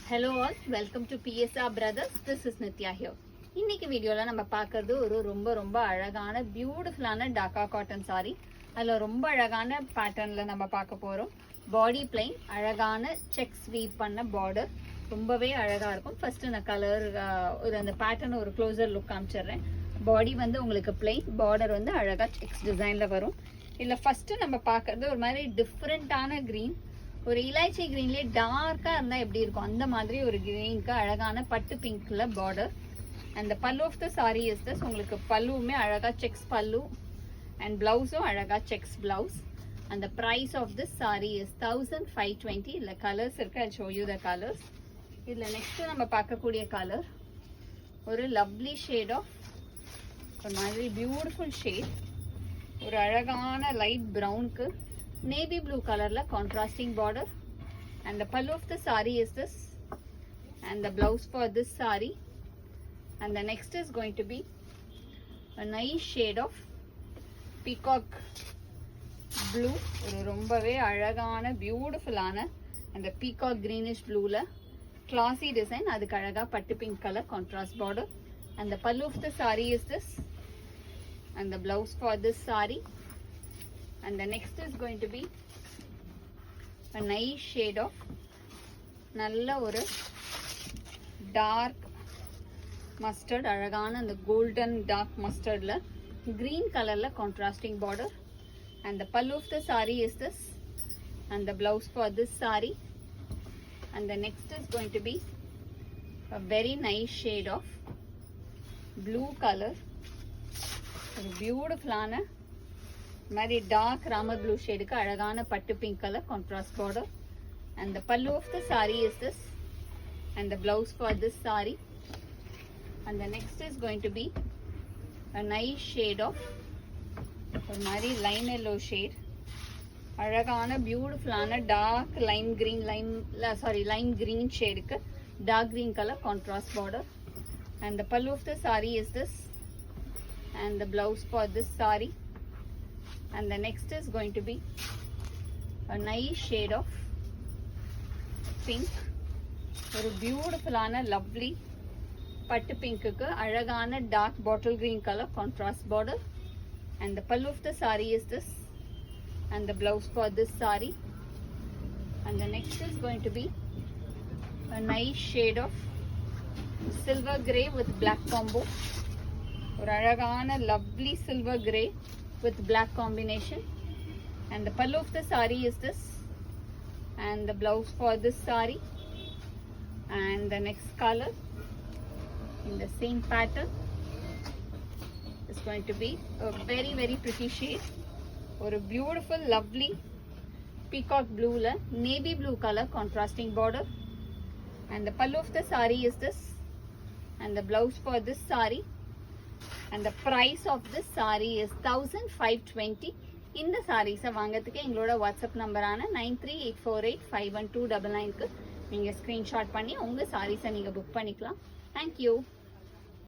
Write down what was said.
Hello all, welcome to PSR Brothers. This is Nitya here. இன்னைக்கு வீடியோல நம்ம பார்க்கிறது ஒரு ரொம்ப அழகான பியூட்டிஃபுல்லான டாக்கா காட்டன் saree. அதுல ரொம்ப அழகான பேட்டர்ன்ல நம்ம பார்க்க போறோம். பாடி பிளைன், அழகான செக் ஸ்வீப் பண்ண border. ரொம்பவே அழகா இருக்கும். ஃபர்ஸ்ட் நான் கலர் ஒரு அந்த பேட்டர்ன் ஒரு க்ளோசர் லுக் காமிச்சிடுறேன். பாடி வந்து உங்களுக்கு பிளைன், border வந்து அழகா செக்ஸ் டிசைன்ல வரும். இல்ல ஃபர்ஸ்ட் நம்ம பார்க்கிறது ஒரு மாதிரி டிஃபரெண்டான கிரீன். ஒரு இலாய்ச்சி கிரீன்லயே டார்க்கா இருந்தா எப்படி இருக்கும் அந்த மாதிரி ஒரு கிரீனுக்கு அழகான பட்டு பிங்க்ல border. And the pallu of the sari is this. உங்களுக்கு பல்லுவுமே அழகா செக்ஸ் பல்லு அண்ட் பிளவுஸும் அழகா checks blouse. And the price of this sari is 1520. இல்ல கலர்ஸ் இருக்கு, I show you the colours. இதுல நெக்ஸ்ட் நம்ம பார்க்கக்கூடிய கலர் ஒரு லவ்லி ஷேட் ஆஃப் ஒரு மாதிரி பியூட்டிஃபுல் ஷேட். ஒரு அழகான light ப்ரௌனுக்கு navy blue color la contrasting border, and the pallu of the saree is this, and the blouse for this saree, and the next is going to be a nice shade of peacock blue. ஒரு ரொம்பவே அழகான beautiful ஆன அந்த peacock greenish blue la classy design. அதுக்கு அழகா பட்டு pink color contrast border, and the pallu of the saree is this, and the blouse for this saree. And the next is going to be a nice shade of நல்ல ஒரு dark mustard, அழகான அந்த golden dark mustardல green colorல contrasting border, and the pallu of the saree is this, and the blouse for this saree. And the next is going to be a very nice shade of blue color, ஒரு பியூட்டிஃபுல்லான மாதிரி dark Ramar blue ஷேடுக்கு அழகான பட்டு pink colour contrast border. And the pallu of the sari is this, and the blouse for this sari. And the next is going to be a nice shade of ஒரு மாதிரி lime yellow shade. அழகான பியூட்டிஃபுல்லான dark lime green lime green ஷேடுக்கு dark green colour contrast border. And the pallu of the sari is this, and the blouse for this sari. And the next is going to be a nice shade of pink. ஒரு பியூட்டிஃபுல்லான lovely பட்டு பிங்க்குக்கு அழகான dark bottle green colour contrast border. And the pallu of the saree is this, and the blouse for this saree. And the next is going to be a nice shade of silver grey with black combo. ஒரு அழகான lovely silver grey with black combination. And the pallu of the saree is this, and the blouse for this saree. And the next color in the same pattern is going to be a very pretty shade, or a beautiful lovely peacock blue la navy blue color contrasting border. And the pallu of the saree is this, and the blouse for this saree. And the price of this saree is 1520. இந்த சாரீஸை வாங்கிறதுக்கு எங்களோட WhatsApp நம்பரான 9384851299க்கு நீங்கள் screenshot பண்ணி உங்கள் சாரீஸை நீங்கள் book பண்ணிக்கலாம். Thank you.